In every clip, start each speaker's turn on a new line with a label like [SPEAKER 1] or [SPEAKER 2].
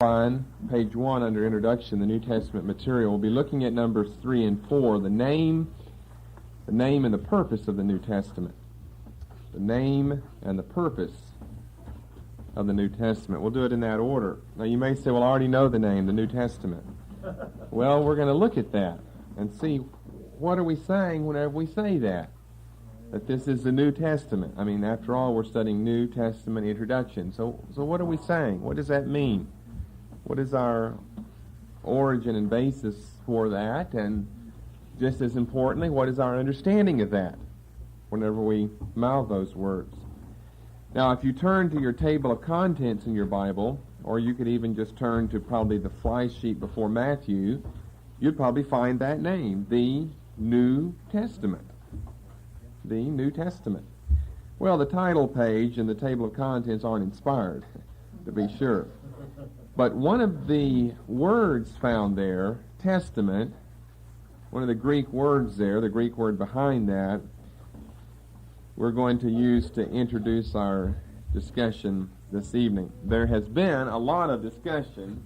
[SPEAKER 1] outline, page 1 under Introduction, the New Testament material, we'll be looking at numbers 3 and 4, the name and the purpose of the New Testament. The name and the purpose of the New Testament. We'll do it in that order. Now you may say, well, I already know the name, the New Testament. Well, we're going to look at that and see what are we saying whenever we say that this is the New Testament. I mean, after all, we're studying New Testament introduction. So what are we saying? What does that mean? What is our origin and basis for that? And just as importantly, what is our understanding of that whenever we mouth those words? Now, if you turn to your table of contents in your Bible, or you could even just turn to probably the fly sheet before Matthew, you'd probably find that name, the New Testament. The New Testament. Well, the title page and the table of contents aren't inspired, to be sure. But one of the words found there, testament, one of the Greek words there, the Greek word behind that, we're going to use to introduce our discussion this evening. There has been a lot of discussion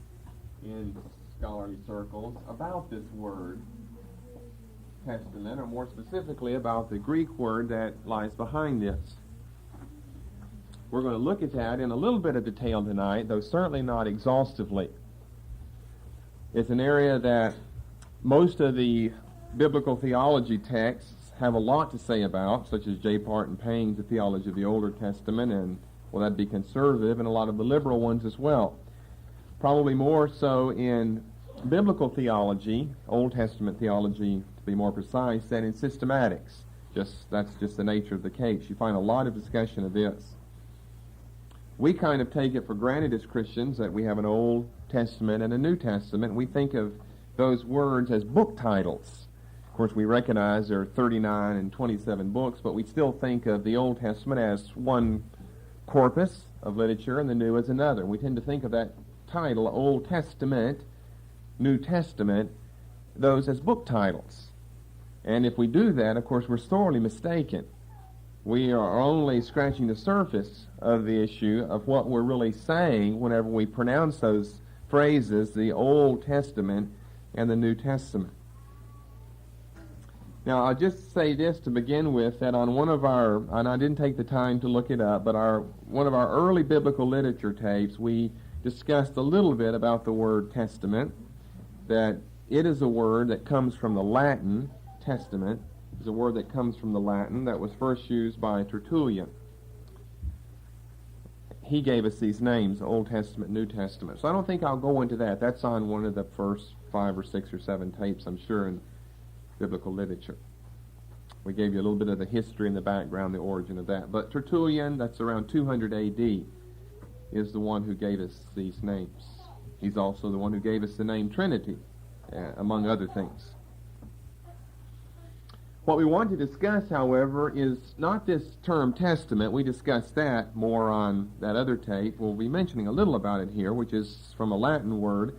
[SPEAKER 1] in scholarly circles about this word, testament, or more specifically about the Greek word that lies behind this. We're going to look at that in a little bit of detail tonight, though certainly not exhaustively. It's an area that most of the biblical theology texts have a lot to say about, such as J. Parton Payne's The Theology of the Older Testament, and, well, that'd be conservative, and a lot of the liberal ones as well. Probably more so in biblical theology, Old Testament theology, to be more precise, than in systematics. That's just the nature of the case. You find a lot of discussion of this. We kind of take it for granted as Christians that we have an Old Testament and a New Testament. We think of those words as book titles. Of course, we recognize there are 39 and 27 books, but we still think of the Old Testament as one corpus of literature and the New as another. We tend to think of that title, Old Testament, New Testament, those as book titles. And if we do that, of course, we're sorely mistaken. We are only scratching the surface of the issue of what we're really saying whenever we pronounce those phrases, the Old Testament and the New Testament. Now, I'll just say this to begin with, that on one of our, and I didn't take the time to look it up, but one of our early biblical literature tapes, we discussed a little bit about the word testament, that it is a word that comes from the Latin. Testament is a word that comes from the Latin that was first used by Tertullian. He gave us these names, Old Testament, New Testament. So I don't think I'll go into that. That's on one of the first 5 or 6 or 7 tapes, I'm sure, in biblical literature. We gave you a little bit of the history and the background, the origin of that. But Tertullian, that's around 200 A.D., is the one who gave us these names. He's also the one who gave us the name Trinity, among other things. What we want to discuss, however, is not this term testament. We discussed that more on that other tape. We'll be mentioning a little about it here, which is from a Latin word.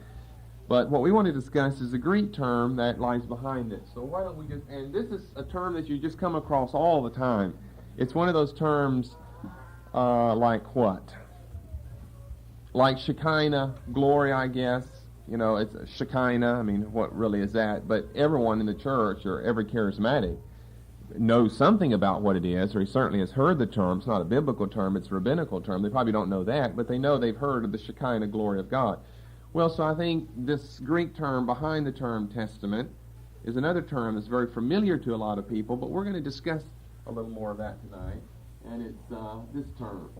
[SPEAKER 1] But what we want to discuss is the Greek term that lies behind it. So why don't we just, and this is a term that you just come across all the time. It's one of those terms like what? Like Shekinah, glory, I guess. You know, it's Shekinah. I mean, what really is that? But everyone in the church, or every charismatic, knows something about what it is, or he certainly has heard the term. It's not a biblical term, it's a rabbinical term. They probably don't know that, but they know they've heard of the Shekinah glory of God. Well, so I think this Greek term behind the term testament is another term that's very familiar to a lot of people, but we're going to discuss a little more of that tonight, and it's this term.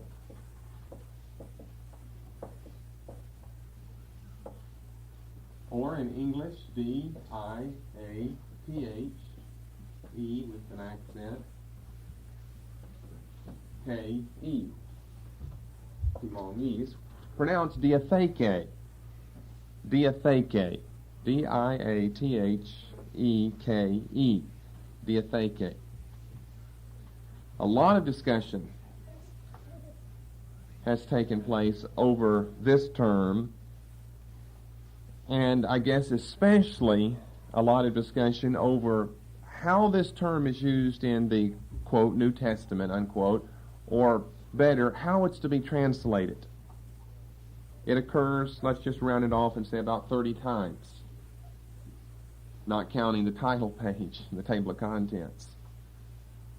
[SPEAKER 1] Or in English, D-I-A-T-H-E with an accent, K-E. Two long E's. Pronounced diatheke. Diatheke. D-I-A-T-H-E-K-E. Diatheke. A lot of discussion has taken place over this term, and I guess especially a lot of discussion over how this term is used in the, quote, New Testament, unquote, or better, how it's to be translated. It occurs, let's just round it off and say about 30 times, not counting the title page, the table of contents.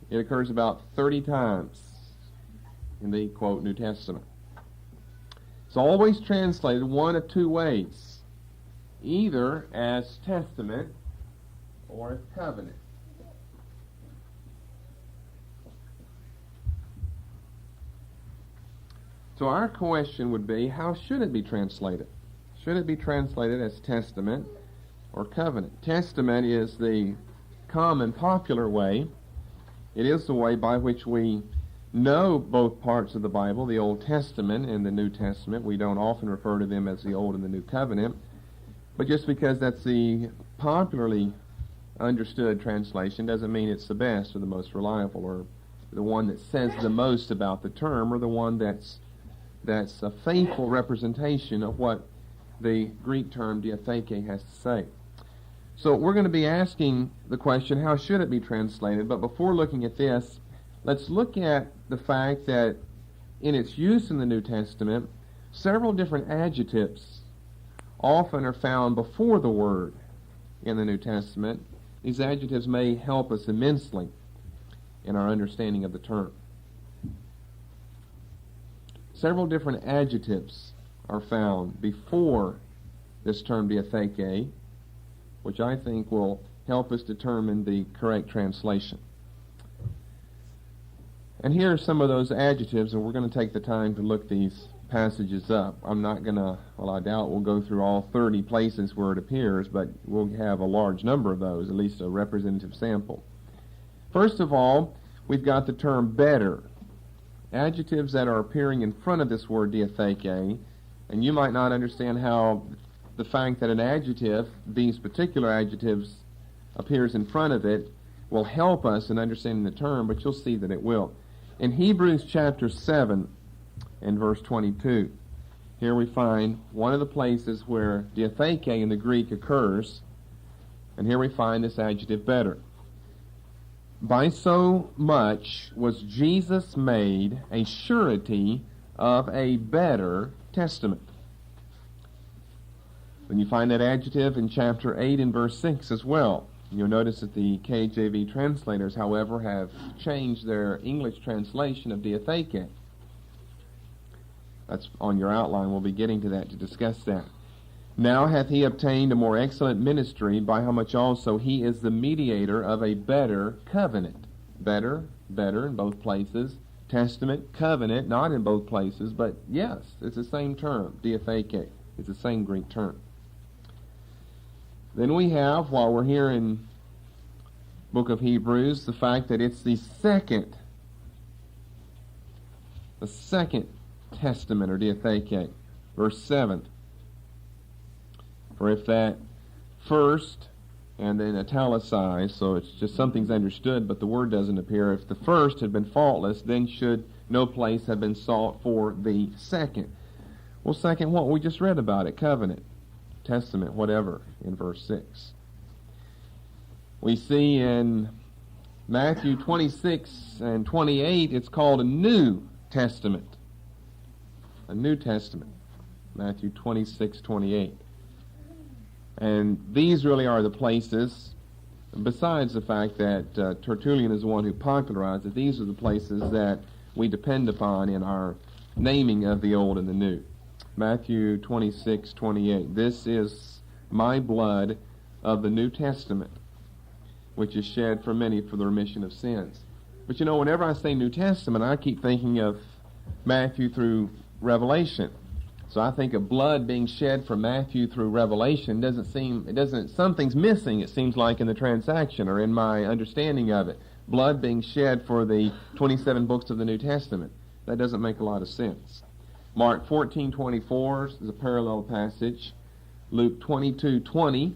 [SPEAKER 1] It occurs about 30 times in the, quote, New Testament. It's always translated one of two ways, either as testament or as covenant. So our question would be, how should it be translated? Should it be translated as testament or covenant? Testament is the common, popular way. It is the way by which we know both parts of the Bible, the Old Testament and the New Testament. We don't often refer to them as the Old and the New Covenant, but just because that's the popularly understood translation doesn't mean it's the best or the most reliable or the one that says the most about the term or the one that's a faithful representation of what the Greek term diatheke has to say. So we're going to be asking the question, how should it be translated? But before looking at this, let's look at the fact that in its use in the New Testament, several different adjectives often are found before the word in the New Testament. These adjectives may help us immensely in our understanding of the term. Several different adjectives are found before this term diatheke, which I think will help us determine the correct translation. And here are some of those adjectives, and we're going to take the time to look these passages up. I'm not going to, well, I doubt we'll go through all 30 places where it appears, but we'll have a large number of those, at least a representative sample. First of all, we've got the term better. Adjectives that are appearing in front of this word diatheke, and you might not understand how the fact that an adjective, these particular adjectives, appears in front of it will help us in understanding the term, but you'll see that it will. In Hebrews chapter 7 and verse 22, here we find one of the places where diatheke in the Greek occurs, and here we find this adjective better. By so much was Jesus made a surety of a better testament. When you find that adjective in chapter 8 and verse 6 as well. You'll notice that the KJV translators, however, have changed their English translation of diatheke. That's on your outline. We'll be getting to that to discuss that. Now hath he obtained a more excellent ministry, by how much also he is the mediator of a better covenant. Better in both places. Testament, covenant, not in both places, but yes, it's the same term, diatheke. It's the same Greek term. Then we have, while we're here in book of Hebrews, the fact that it's the second testament or diatheke. Verse 7. For if that first, and then italicized, so it's just something's understood, but the word doesn't appear. If the first had been faultless, then should no place have been sought for the second. Well, second, what we just read about it, covenant, testament, whatever, in verse 6. We see in Matthew 26 and 28, it's called a New Testament. A New Testament. Matthew 26:28. And these really are the places, besides the fact that Tertullian is the one who popularized it, these are the places that we depend upon in our naming of the Old and the New. Matthew 26:28. This is my blood of the New Testament, which is shed for many for the remission of sins. But you know, whenever I say New Testament, I keep thinking of Matthew through Revelation. So I think of blood being shed from Matthew through Revelation. Something's missing, it seems like, in the transaction or in my understanding of it. Blood being shed for the 27 books of the New Testament. That doesn't make a lot of sense. Mark 14:24 is a parallel passage. Luke 22:20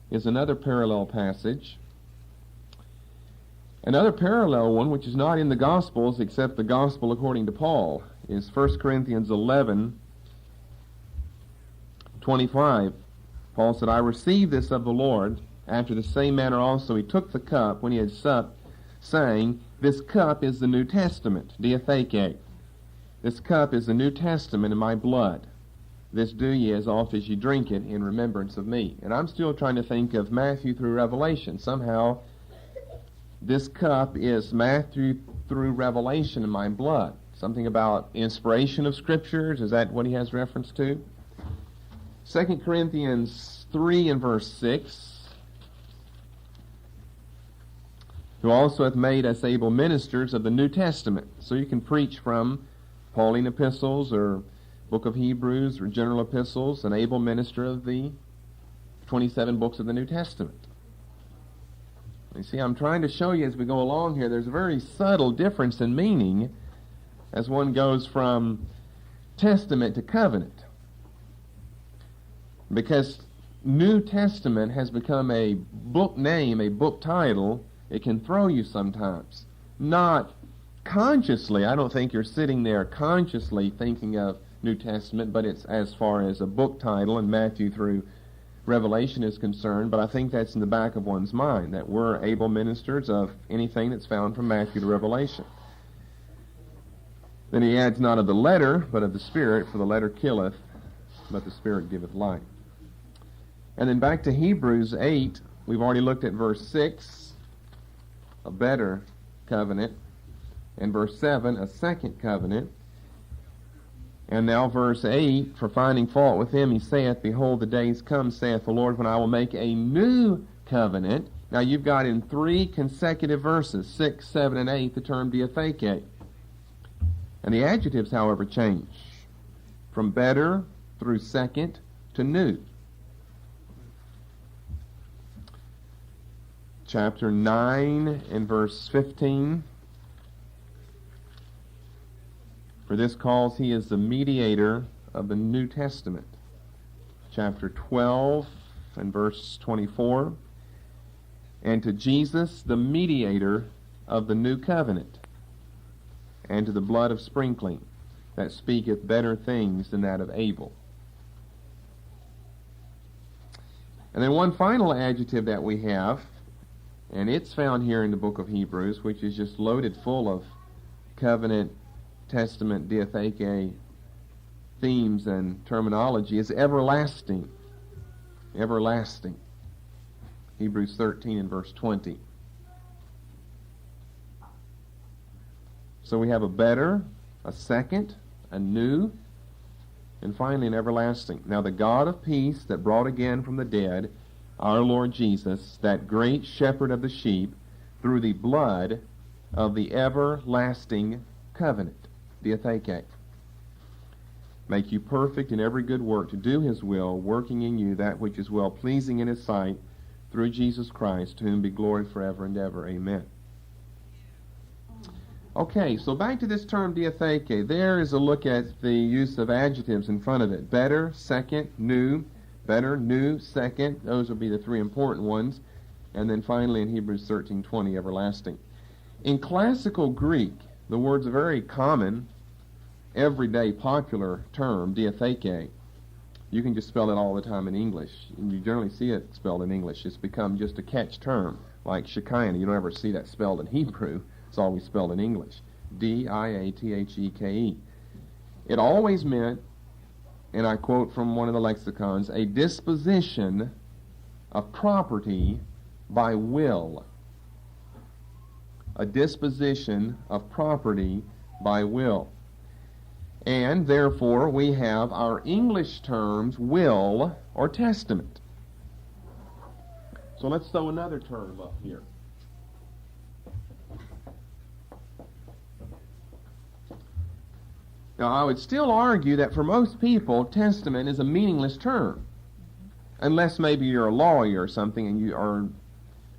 [SPEAKER 1] is another parallel passage. Another parallel one, which is not in the Gospels except the Gospel according to Paul, is 1 Corinthians 11:25. Paul said, I received this of the Lord. After the same manner also he took the cup when he had supped, saying, This cup is the New Testament, diatheke. This cup is the New Testament in my blood. This do ye as oft as ye drink it in remembrance of me. And I'm still trying to think of Matthew through Revelation. Somehow, this cup is Matthew through Revelation in my blood. Something about inspiration of Scriptures. Is that what he has reference to? 2 Corinthians 3 and verse 6. Who also hath made us able ministers of the New Testament. So you can preach from Pauline epistles or Book of Hebrews or general epistles, an able minister of the 27 books of the New Testament. You see, I'm trying to show you as we go along here, there's a very subtle difference in meaning as one goes from testament to covenant. Because New Testament has become a book name, a book title, it can throw you sometimes. Not consciously, I don't think you're sitting there consciously thinking of New Testament, but it's as far as a book title and Matthew through Revelation is concerned, but I think that's in the back of one's mind, that we're able ministers of anything that's found from Matthew to Revelation. Then he adds, not of the letter, but of the Spirit, for the letter killeth, but the Spirit giveth life. And then back to Hebrews 8, we've already looked at verse 6, a better covenant, and verse 7, a second covenant. And now verse 8, for finding fault with him, he saith, behold, the days come, saith the Lord, when I will make a new covenant. Now you've got in 3 consecutive verses, 6, 7, and 8, the term diatheke. And the adjectives, however, change from better through second to new. Chapter 9 and verse 15. For this cause he is the mediator of the New Testament. Chapter 12 and verse 24. And to Jesus, the mediator of the new covenant, and to the blood of sprinkling, that speaketh better things than that of Abel. And then one final adjective that we have, and it's found here in the book of Hebrews, which is just loaded full of covenant, testament, diatheke themes and terminology, is everlasting. Everlasting. Hebrews 13 and verse 20. So we have a better, a second, a new, and finally an everlasting. Now the God of peace that brought again from the dead our Lord Jesus, that great shepherd of the sheep, through the blood of the everlasting covenant, diatheke, make you perfect in every good work to do his will, working in you that which is well-pleasing in his sight, through Jesus Christ, to whom be glory forever and ever. Amen. Okay, so back to this term diatheke. There is a look at the use of adjectives in front of it. Better, second, new. Better, new, second. Those will be the 3 important ones. And then finally in Hebrews 13:20, everlasting. In classical Greek, the word's a very common, everyday, popular term, diatheke. You can just spell it all the time in English. And you generally see it spelled in English. It's become just a catch term, like Shekinah. You don't ever see that spelled in Hebrew. It's always spelled in English. D-I-A-T-H-E-K-E. It always meant, and I quote from one of the lexicons, a disposition of property by will. A disposition of property by will. And therefore we have our English terms will or testament. So let's throw another term up here. Now, I would still argue that for most people, testament is a meaningless term. Unless maybe you're a lawyer or something and you are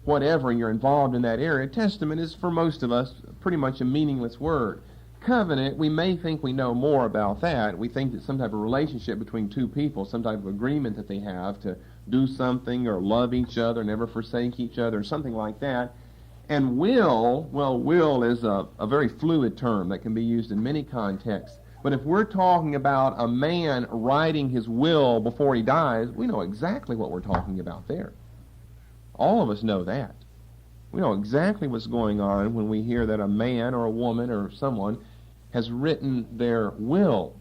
[SPEAKER 1] whatever and you're involved in that area. Testament is, for most of us, pretty much a meaningless word. Covenant, we may think we know more about that. We think that some type of relationship between two people, some type of agreement that they have to do something or love each other, never forsake each other, or something like that. And will, well, will is a very fluid term that can be used in many contexts. But if we're talking about a man writing his will before he dies, we know exactly what we're talking about there. All of us know that. We know exactly what's going on when we hear that a man or a woman or someone has written their will.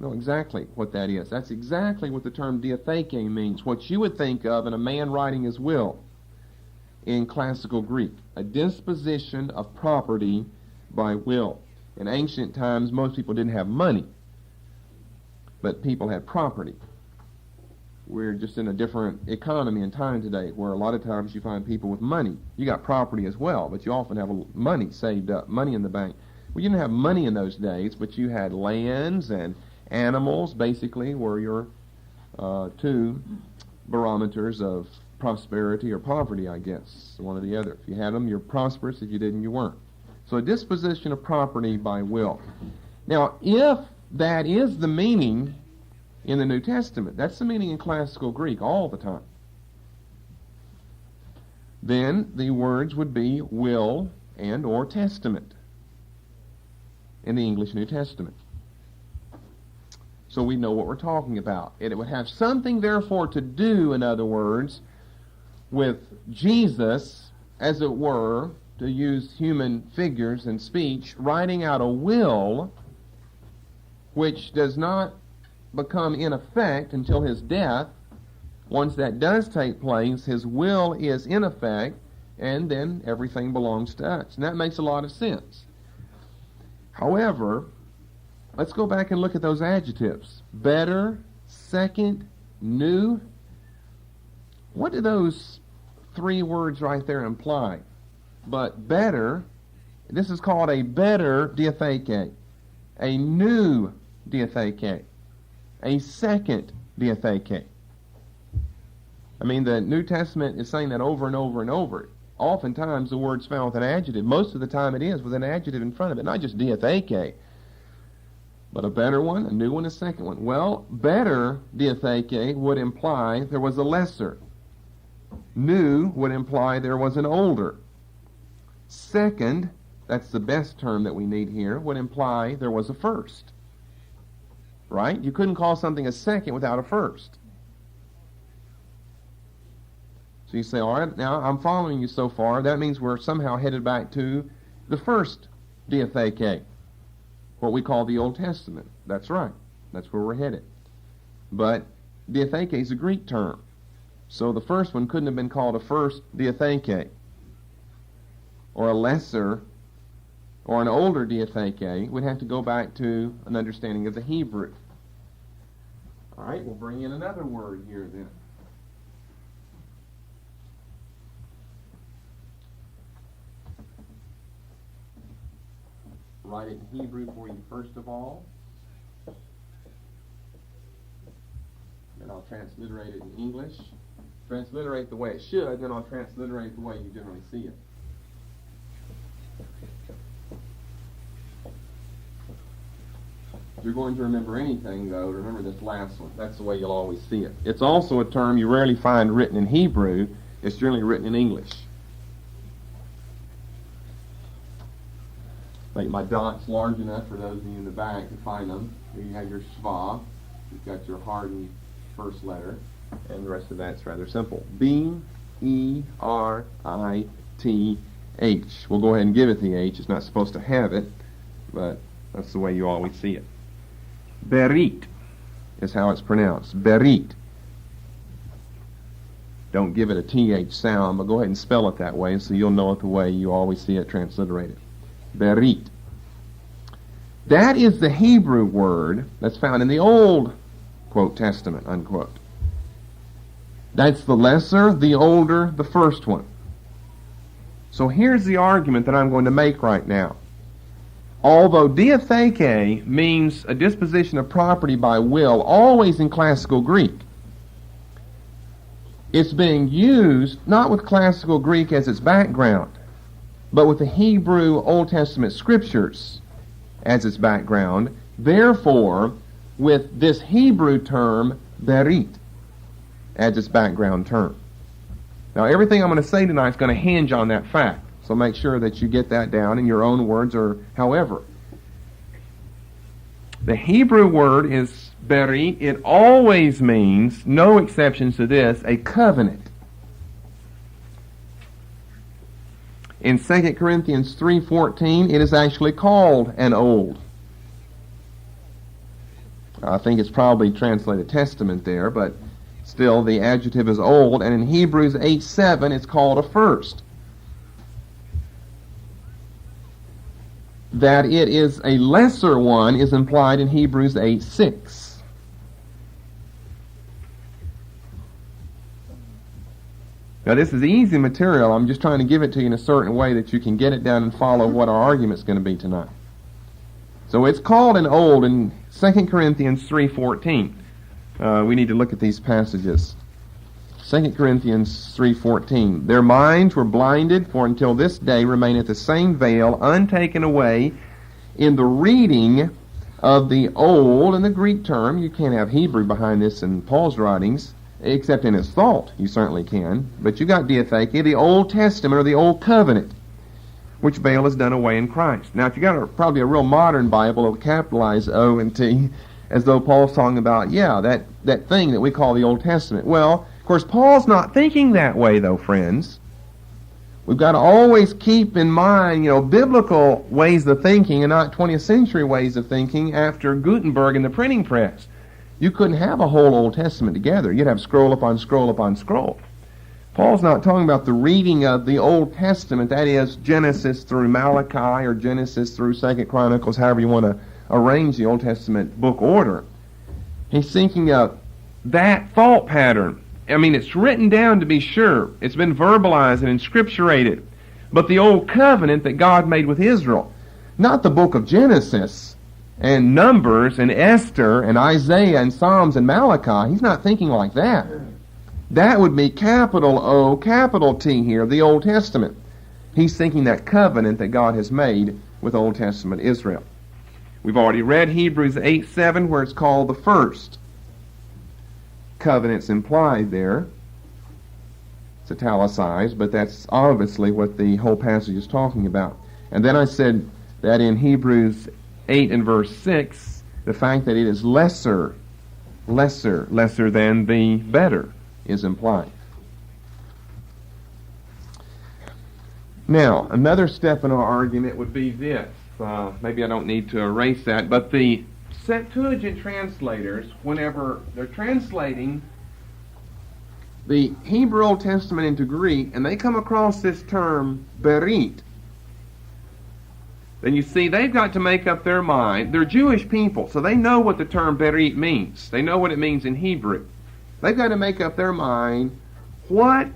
[SPEAKER 1] Know exactly what that is. That's exactly what the term diatheke means, what you would think of in a man writing his will in classical Greek, a disposition of property by will. In ancient times, most people didn't have money, but people had property. We're just in a different economy and time today, where a lot of times you find people with money. You got property as well, but you often have money saved up, money in the bank. Well, you didn't have money in those days, but you had lands, and animals basically were your two barometers of prosperity or poverty, I guess, one or the other. If you had them, you're prosperous. If you didn't, you weren't. So a disposition of property by will. Now, if that is the meaning in the New Testament, that's the meaning in classical Greek all the time, then the words would be will and or testament in the English New Testament. So we know what we're talking about. And it would have something, therefore, to do, in other words, with Jesus, as it were, to use human figures and speech, writing out a will which does not become in effect until his death. Once that does take place, his will is in effect, and then everything belongs to us. And that makes a lot of sense. However, let's go back and look at those adjectives. Better, second, new. What do those three words right there imply? But better, this is called a better diatheke, a new diatheke, a second diatheke. I mean, the New Testament is saying that over and over and over. Oftentimes the word's found with an adjective. Most of the time it is with an adjective in front of it, not just diatheke, but a better one, a new one, a second one. Well, better diatheke would imply there was a lesser. New would imply there was an older. Second, that's the best term that we need here, would imply there was a first. Right? You couldn't call something a second without a first. So you say, all right, now I'm following you so far. That means we're somehow headed back to the first diatheke, what we call the Old Testament. That's right. That's where we're headed. But diatheke is a Greek term. So the first one couldn't have been called a first diatheke, or a lesser, or an older diatheke. We'd have to go back to an understanding of the Hebrew. All right, we'll bring in another word here then. Write it in Hebrew for you first of all. Then I'll transliterate it in English. Transliterate the way it should, then I'll transliterate the way you generally see it. If you're going to remember anything, though, remember this last one. That's the way you'll always see it. It's also a term you rarely find written in Hebrew. It's generally written in English. Make my dots large enough for those of you in the back to find them. Here you have your schwa. You've got your hardened first letter. And the rest of that's rather simple. B-E-R-I-T-H. We'll go ahead and give it the H. It's not supposed to have it, but that's the way you always see it. Berit is how it's pronounced. Berit. Don't give it a TH sound, but go ahead and spell it that way so you'll know it the way you always see it transliterated. Berit. That is the Hebrew word that's found in the Old, quote, Testament, unquote. That's the lesser, the older, the first one. So here's the argument that I'm going to make right now. Although diatheke means a disposition of property by will, always in classical Greek, it's being used not with classical Greek as its background, but with the Hebrew Old Testament scriptures as its background. Therefore, with this Hebrew term, berit, as its background term. Now, everything I'm going to say tonight is going to hinge on that fact. So make sure that you get that down in your own words or however. The Hebrew word is berit. It always means, no exceptions to this, a covenant. In 2 Corinthians 3:14, it is actually called an old I think it's probably translated testament there, but still the adjective is old, and in Hebrews 8:7 it's called a first. That it is a lesser one is implied in Hebrews 8:6. Now this is easy material. I'm just trying to give it to you in a certain way that you can get it down and follow what our argument's going to be tonight. So it's called an old in 2 Corinthians 3:14. We need to look at these passages. 2 Corinthians 3:14. Their minds were blinded, for until this day remaineth the same veil untaken away in the reading of the old, and the Greek term. You can't have Hebrew behind this in Paul's writings, except in his thought. You certainly can. But you got diatheke, the Old Testament or the Old Covenant, which veil is done away in Christ. Now, if you got probably a real modern Bible, it'll capitalize O and T, as though Paul's talking about, that thing that we call the Old Testament. Well, of course, Paul's not thinking that way, though, friends. We've got to always keep in mind, biblical ways of thinking and not 20th century ways of thinking after Gutenberg and the printing press. You couldn't have a whole Old Testament together. You'd have scroll upon scroll upon scroll. Paul's not talking about the reading of the Old Testament, that is Genesis through Malachi or Genesis through 2 Chronicles, however you want to arrange the Old Testament book order. He's thinking of that thought pattern. I mean, it's written down to be sure. It's been verbalized and inscripturated. But the Old Covenant that God made with Israel, not the book of Genesis and Numbers and Esther and Isaiah and Psalms and Malachi. He's not thinking like that. That would be capital O, capital T here, the Old Testament. He's thinking that covenant that God has made with Old Testament Israel. We've already read Hebrews 8:7, where it's called the first. Covenant's implied there. It's italicized, but that's obviously what the whole passage is talking about. And then I said that in Hebrews 8 and verse 6, the fact that it is lesser than the better is implied. Now, another step in our argument would be this. Maybe I don't need to erase that, but the Septuagint translators, whenever they're translating the Hebrew Old Testament into Greek, and they come across this term, berit, then you see they've got to make up their mind. They're Jewish people, so they know what the term berit means. They know what it means in Hebrew. They've got to make up their mind what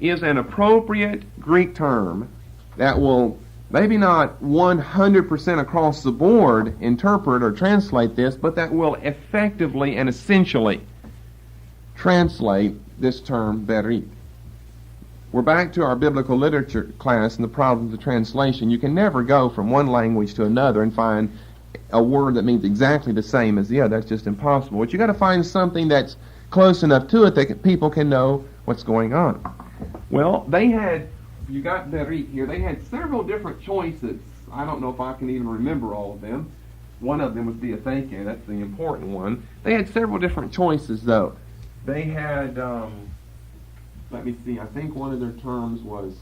[SPEAKER 1] is an appropriate Greek term that will maybe not 100% across the board interpret or translate this, but that will effectively and essentially translate this term berit. We're back to our biblical literature class and the problems of translation. You can never go from one language to another and find a word that means exactly the same as the other. That's just impossible. But you got to find something that's close enough to it that people can know what's going on. Well, you got berit here, they had several different choices. I don't know if I can even remember all of them. One of them was diatheke, that's the important one. They had several different choices, though. They had, let me see, I think one of their terms was,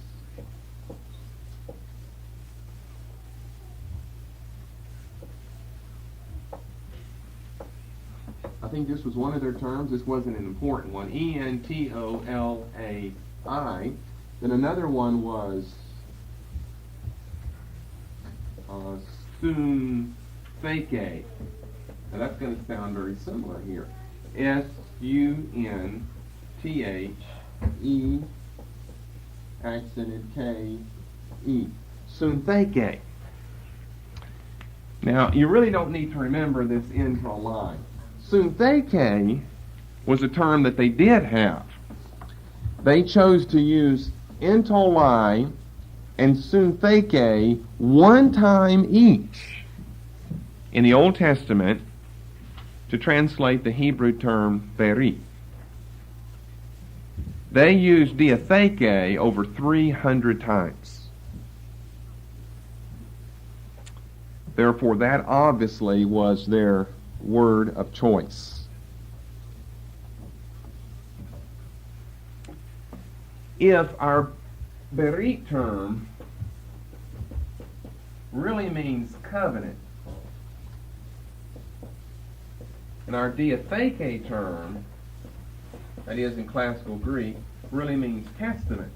[SPEAKER 1] I think this was one of their terms. This wasn't an important one. Entolai. Then another one was suntheke. Now that's going to sound very similar here. S-U-N-T-H-E accented K-E. Suntheke. Now, you really don't need to remember this entolai. Suntheke was a term that they did have. They chose to use entolai and suntheke one time each in the Old Testament to translate the Hebrew term berit. They used diatheke over 300 times. Therefore, that obviously was their word of choice. If our berit term really means covenant, And our diatheke term, that is in classical Greek, really means testament.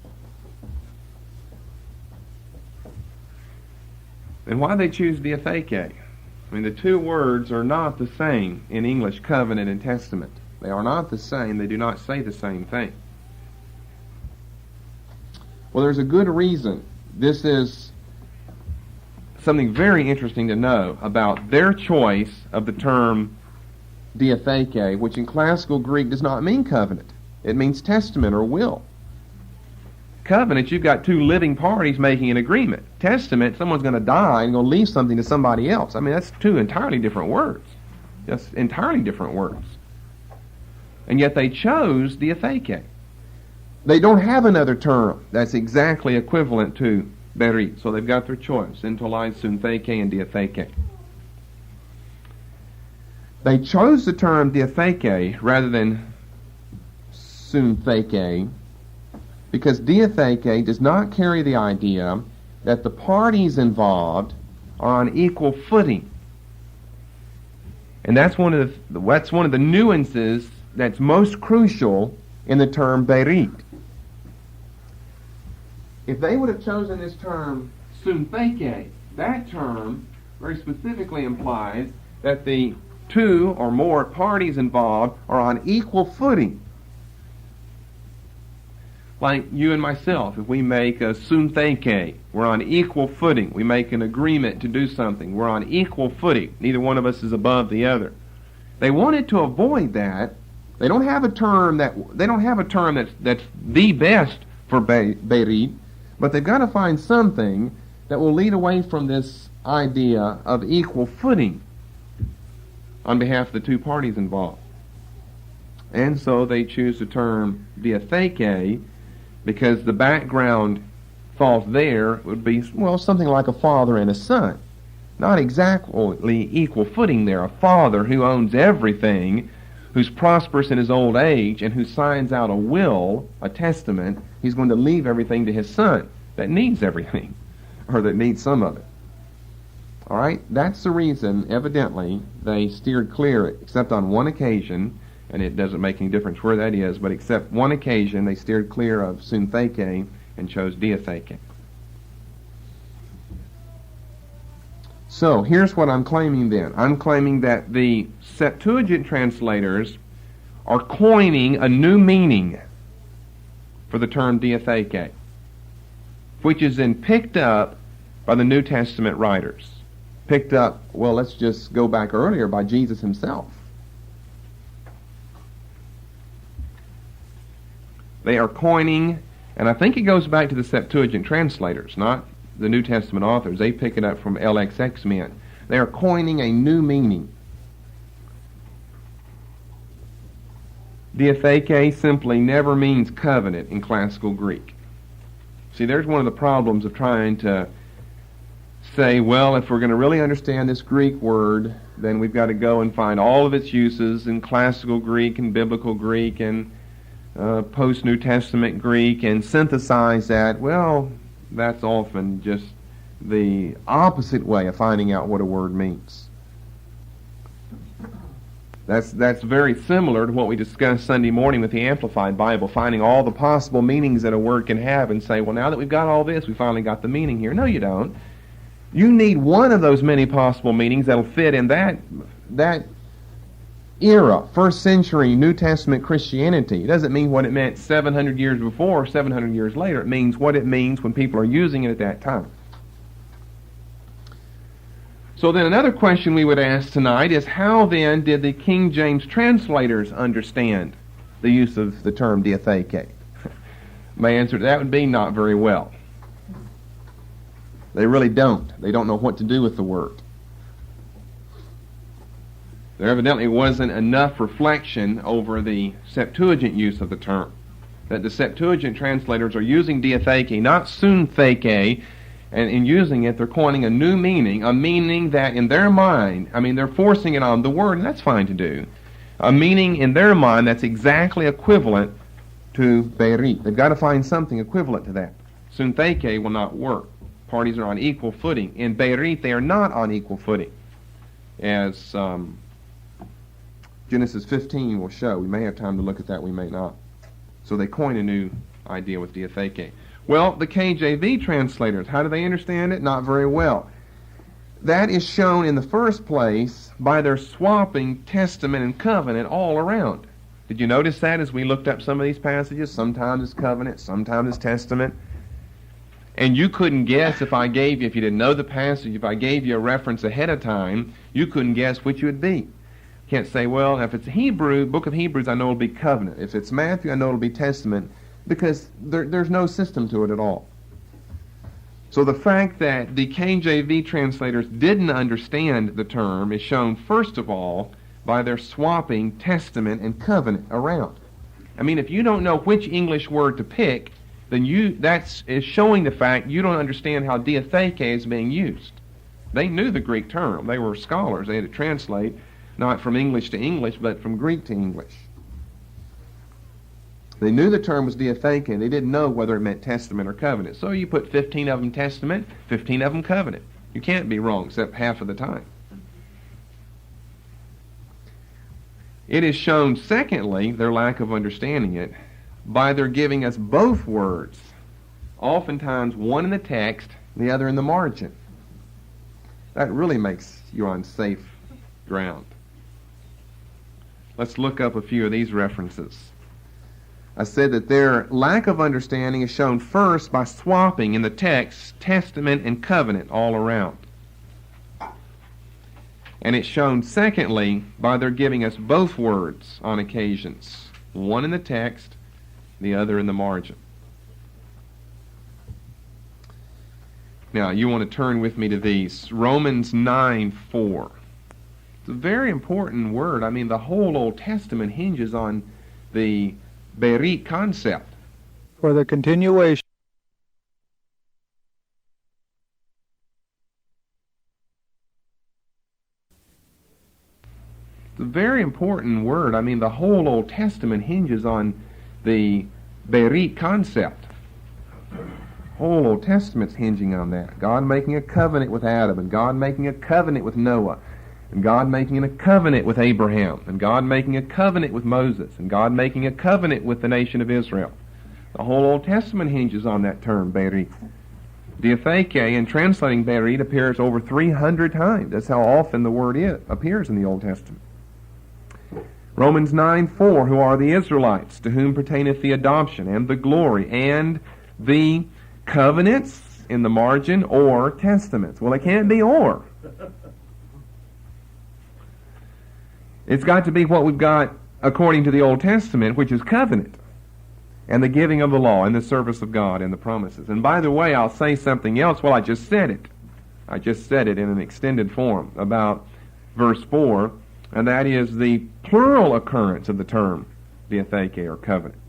[SPEAKER 1] And why they choose diatheke? I mean, the two words are not the same in English, covenant and testament. They are not the same. They do not say the same thing. Well, there's a good reason. This is something very interesting to know about their choice of the term diatheke, which in classical Greek does not mean covenant. It means testament or will. Covenant, you've got two living parties making an agreement. Testament, someone's going to die and going to leave something to somebody else. I mean, that's two entirely different words. Just entirely different words. And yet they chose diatheke. They don't have another term that's exactly equivalent to berit, so they've got their choice, intolai, syntheke, and diatheke. They chose the term diatheke rather than syntheke because diatheke does not carry the idea that the parties involved are on equal footing. And that's one of the nuances that's most crucial in the term berit. If they would have chosen this term syntheke, that term very specifically implies that the two or more parties involved are on equal footing. Like you and myself, if we make a syntheke, we're on equal footing. We make an agreement to do something. We're on equal footing. Neither one of us is above the other. They wanted to avoid that. They don't have a term that's the best for berit, but they've got to find something that will lead away from this idea of equal footing on behalf of the two parties involved. And so they choose the term diatheke because the background thought there would be, well, something like a father and a son. Not exactly equal footing there. A father who owns everything, who's prosperous in his old age, and who signs out a will, a testament, he's going to leave everything to his son that needs everything, or that needs some of it. All right? That's the reason, evidently, they steered clear, except on one occasion, and it doesn't make any difference where that is, but except one occasion, they steered clear of syntheke and chose diatheke. So, here's what I'm claiming then. I'm claiming that the Septuagint translators are coining a new meaning for the term diatheke, which is then picked up by the New Testament writers. Picked up, well, let's just go back earlier, by Jesus himself. They are coining, and I think it goes back to the Septuagint translators, not the New Testament authors. They pick it up from LXX men. They are coining a new meaning. Diatheke simply never means covenant in classical Greek. See, there's one of the problems of trying to say, well, if we're going to really understand this Greek word, then we've got to go and find all of its uses in classical Greek and biblical Greek and post-New Testament Greek and synthesize that. Well, that's often just the opposite way of finding out what a word means. That's very similar to what we discussed Sunday morning with the Amplified Bible, finding all the possible meanings that a word can have and say, well, now that we've got all this, we finally got the meaning here. No, you don't. You need one of those many possible meanings that'll fit in that era, first century New Testament Christianity. It doesn't mean what it meant 700 years before or 700 years later. It means what it means when people are using it at that time. So then another question we would ask tonight is, how then did the King James translators understand the use of the term diatheke? My answer to that would be not very well. They really don't. They don't know what to do with the word. There evidently wasn't enough reflection over the Septuagint use of the term. That the Septuagint translators are using diatheke, not syntheke, and in using it, they're coining a new meaning, a meaning that in their mind, I mean, they're forcing it on the word, and that's fine to do. A meaning in their mind that's exactly equivalent to berit. They've got to find something equivalent to that. Syntheke will not work. Parties are on equal footing. In berit, they are not on equal footing. As Genesis 15 will show. We may have time to look at that, we may not. So they coin a new idea with diatheke. Well, the KJV translators, how do they understand it? Not very well. That is shown in the first place by their swapping testament and covenant all around. Did you notice that as we looked up some of these passages? Sometimes it's covenant, sometimes it's testament. And you couldn't guess if you didn't know the passage, if I gave you a reference ahead of time, you couldn't guess which it would be. You can't say, well, if it's Hebrew, book of Hebrews, I know it'll be covenant. If it's Matthew, I know it'll be testament, because there's no system to it at all. So the fact that the KJV translators didn't understand the term is shown, first of all, by their swapping testament and covenant around. I mean, if you don't know which English word to pick, then that's showing the fact you don't understand how diatheke is being used. They knew the Greek term. They were scholars. They had to translate not from English to English, but from Greek to English. They knew the term was diatheke, and they didn't know whether it meant testament or covenant. So you put 15 of them testament, 15 of them covenant. You can't be wrong except half of the time. It is shown, secondly, their lack of understanding it, by their giving us both words, oftentimes one in the text, the other in the margin. That really makes you on safe ground. Let's look up a few of these references. I said that their lack of understanding is shown first by swapping in the text testament and covenant all around. And it's shown secondly by their giving us both words on occasions, one in the text, the other in the margin. Now, you want to turn with me to these. Romans 9:4. It's a very important word. I mean, the whole Old Testament hinges on the Berit concept.
[SPEAKER 2] For the continuation.
[SPEAKER 1] It's a very important word. I mean, the whole Old Testament hinges on the Berit concept. Whole Old Testament's hinging on that. God making a covenant with Adam, and God making a covenant with Noah, and God making a covenant with Abraham, and God making a covenant with Moses, and God making a covenant with the nation of Israel. The whole Old Testament hinges on that term, Berit. Diatheke, in translating Berit, appears over 300 times. That's how often the word appears in the Old Testament. Romans 9:4, who are the Israelites, to whom pertaineth the adoption, and the glory, and the covenants, in the margin, or testaments. Well, it can't be or. It's got to be what we've got according to the Old Testament, which is covenant, and the giving of the law, and the service of God, and the promises. And by the way, I'll say something else. Well, I just said it. I just said it in an extended form about verse 4, and that is the plural occurrence of the term diatheke, or covenant.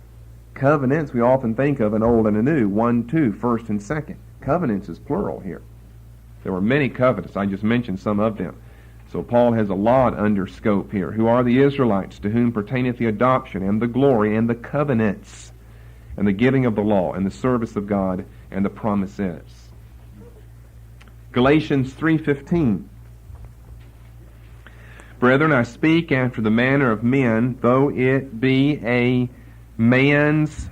[SPEAKER 1] Covenants we often think of an old and a new, 1, 2, first and second. Covenants is plural here. There were many covenants. I just mentioned some of them. So Paul has a lot under scope here. Who are the Israelites, to whom pertaineth the adoption, and the glory, and the covenants, and the giving of the law, and the service of God, and the promises. Galatians 3:15. Brethren, I speak after the manner of men, though it be a man's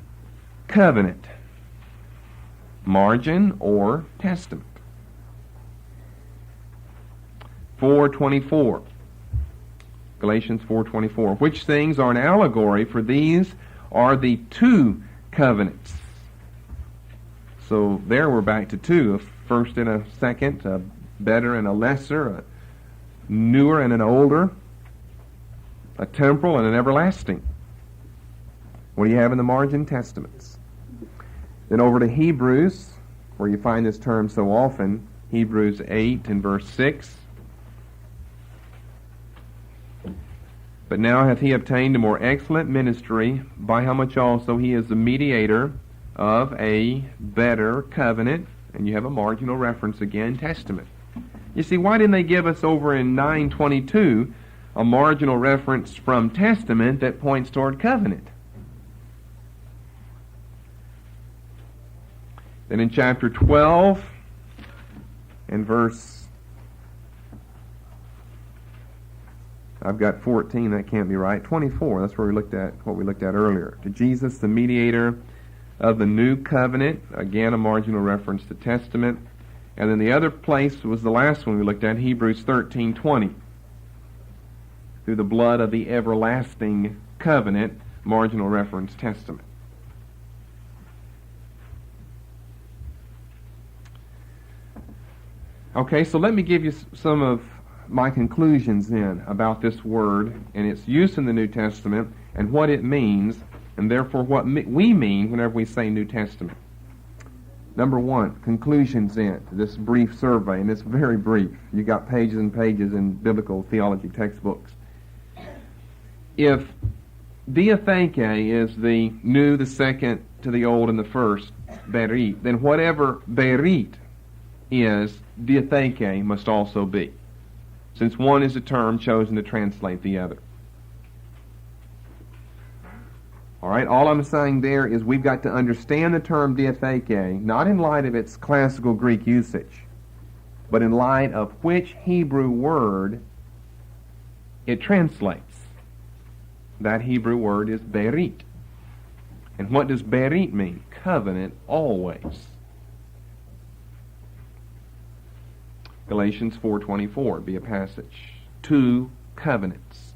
[SPEAKER 1] covenant, margin, or testament. 4:24. Galatians 4:24. Which things are an allegory, for these are the two covenants. So there we're back to two, a first and a second, a better and a lesser, a newer and an older, a temporal and an everlasting. What do you have in the margin? Testaments. Then over to Hebrews, where you find this term so often, Hebrews 8 and verse 6. But now hath he obtained a more excellent ministry, by how much also he is the mediator of a better covenant. And you have a marginal reference again, testament. You see, why didn't they give us over in 9:22 a marginal reference from testament that points toward covenant? Then in chapter 12 and verse I've got 14, that can't be right. 24, that's where we looked at what we looked at earlier. To Jesus, the mediator of the new covenant, again a marginal reference to testament. And then the other place was the last one we looked at, Hebrews 13:20. Through the blood of the everlasting covenant, marginal reference testament. Okay, so let me give you some of my conclusions then about this word and its use in the New Testament and what it means, and therefore what we mean whenever we say New Testament. Number one, conclusions then to this brief survey, and it's very brief. You got pages and pages in biblical theology textbooks. If diatheke is the new, the second to the old, and the first, berit, then whatever berit is, diatheke must also be, since one is a term chosen to translate the other. All right, all I'm saying there is we've got to understand the term diatheke, not in light of its classical Greek usage, but in light of which Hebrew word it translates. That Hebrew word is berit. And what does berit mean? Covenant always. Galatians 4:24 be a passage. Two covenants.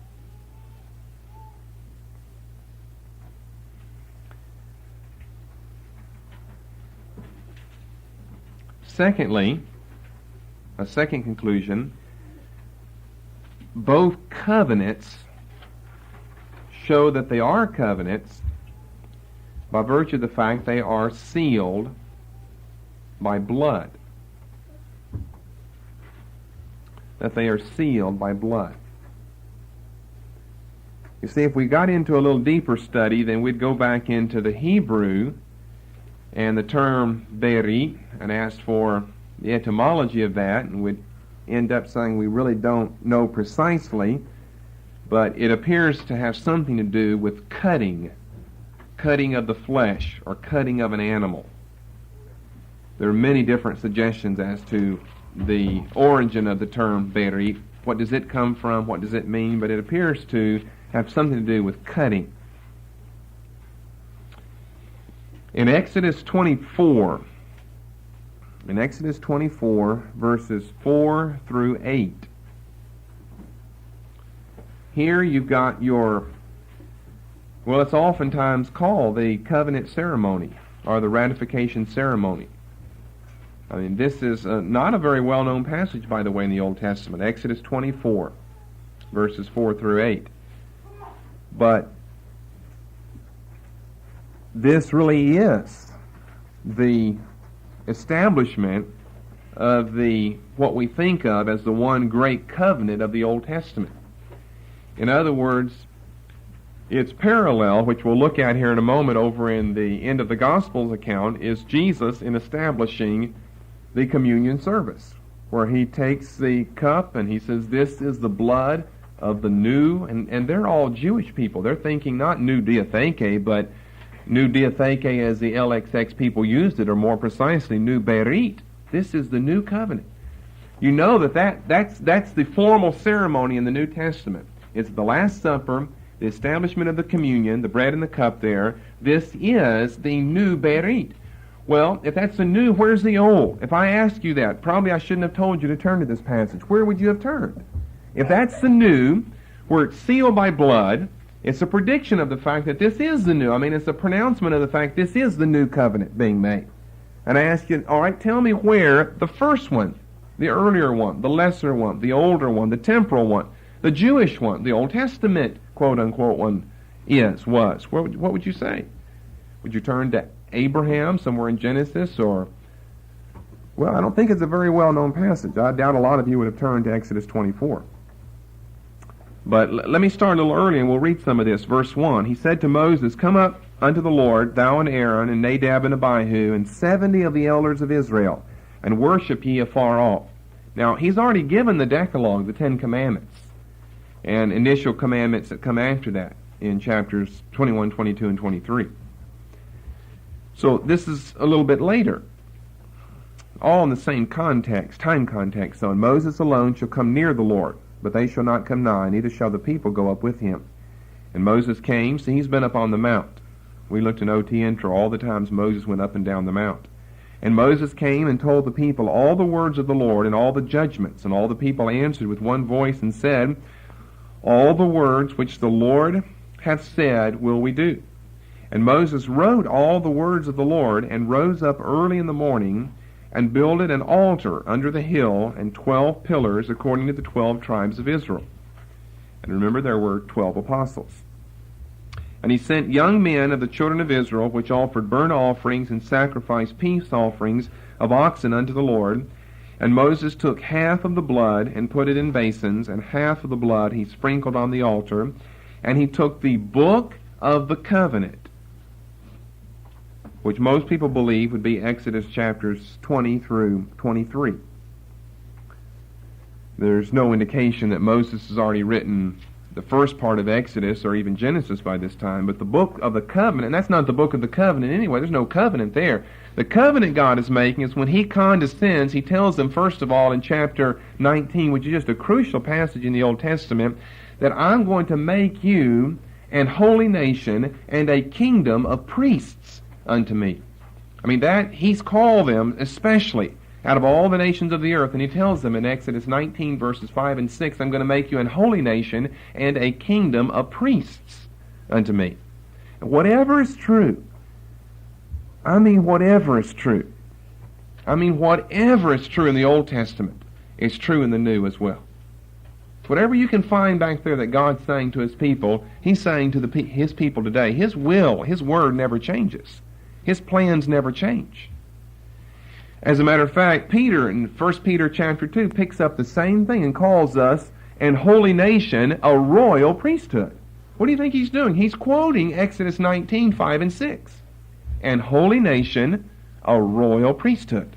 [SPEAKER 1] Secondly, a second conclusion, both covenants show that they are covenants by virtue of the fact they are sealed by blood. That they are sealed by blood. You see, if we got into a little deeper study, then we'd go back into the Hebrew and the term berit and ask for the etymology of that, and we'd end up saying we really don't know precisely, but it appears to have something to do with cutting of the flesh or cutting of an animal. There are many different suggestions as to the origin of the term berit. What does it come from? What does it mean? But it appears to have something to do with cutting. In Exodus 24, verses 4 through 8, here you've got it's oftentimes called the covenant ceremony or the ratification ceremony. I mean, this is not a very well-known passage, by the way, in the Old Testament. Exodus 24, verses 4 through 8. But this really is the establishment of what we think of as the one great covenant of the Old Testament. In other words, its parallel, which we'll look at here in a moment over in the end of the Gospels account, is Jesus in establishing the communion service, where he takes the cup and he says, this is the blood of the new, and they're all Jewish people. They're thinking not new diatheke, but new diatheke as the LXX people used it, or more precisely, new berit. This is the new covenant. You know that's the formal ceremony in the New Testament. It's the Last Supper, the establishment of the communion, the bread and the cup there. This is the new berit. Well, if that's the new, where's the old? If I ask you that, probably I shouldn't have told you to turn to this passage. Where would you have turned? If that's the new, where it's sealed by blood, it's a prediction of the fact that this is the new. I mean, it's a pronouncement of the fact this is the new covenant being made. And I ask you, all right, tell me where the first one, the earlier one, the lesser one, the older one, the temporal one, the Jewish one, the Old Testament, quote-unquote one, was. What would you say? Would you turn to Abraham somewhere in Genesis, or... Well, I don't think it's a very well-known passage. I doubt a lot of you would have turned to Exodus 24. But let me start a little early, and we'll read some of this. Verse 1, he said to Moses, come up unto the Lord, thou and Aaron, and Nadab and Abihu, and 70 of the elders of Israel, and worship ye afar off. Now, he's already given the Decalogue, the Ten Commandments, and initial commandments that come after that in chapters 21, 22, and 23. So this is a little bit later, all in the same context, time context. So, and Moses alone shall come near the Lord. but they shall not come nigh, neither shall the people go up with him. And Moses came, so he's been up on the mount. We looked in OT intro all the times Moses went up and down the mount. And Moses came and told the people all the words of the Lord and all the judgments. And all the people answered with one voice and said, All the words which the Lord hath said will we do. And Moses wrote all the words of the Lord, and rose up early in the morning, and builded an altar under the hill, and 12 pillars according to the 12 tribes of Israel. And remember, there were 12 apostles. And he sent young men of the children of Israel, which offered burnt offerings and sacrificed peace offerings of oxen unto the Lord. And Moses took half of the blood and put it in basins, and half of the blood he sprinkled on the altar. And he took the book of the covenant, which most people believe would be Exodus chapters 20 through 23. There's no indication that Moses has already written the first part of Exodus or even Genesis by this time, but the book of the covenant, and that's not the book of the covenant anyway, there's no covenant there. The covenant God is making is when he condescends, he tells them first of all in chapter 19, which is just a crucial passage in the Old Testament, that I'm going to make you an holy nation and a kingdom of priests unto me. I mean, that he's called them especially out of all the nations of the earth, and he tells them in Exodus 19 verses 5 and 6, I'm going to make you an holy nation and a kingdom of priests unto me. Whatever is true, whatever is true in the Old Testament is true in the New as well. Whatever you can find back there that God's saying to his people, he's saying to his people today. His will, his word never changes. His plans never change. As a matter of fact, Peter in 1 Peter chapter 2 picks up the same thing and calls us an holy nation, a royal priesthood. What do you think he's doing? He's quoting Exodus 19, 5 and 6. An holy nation, a royal priesthood.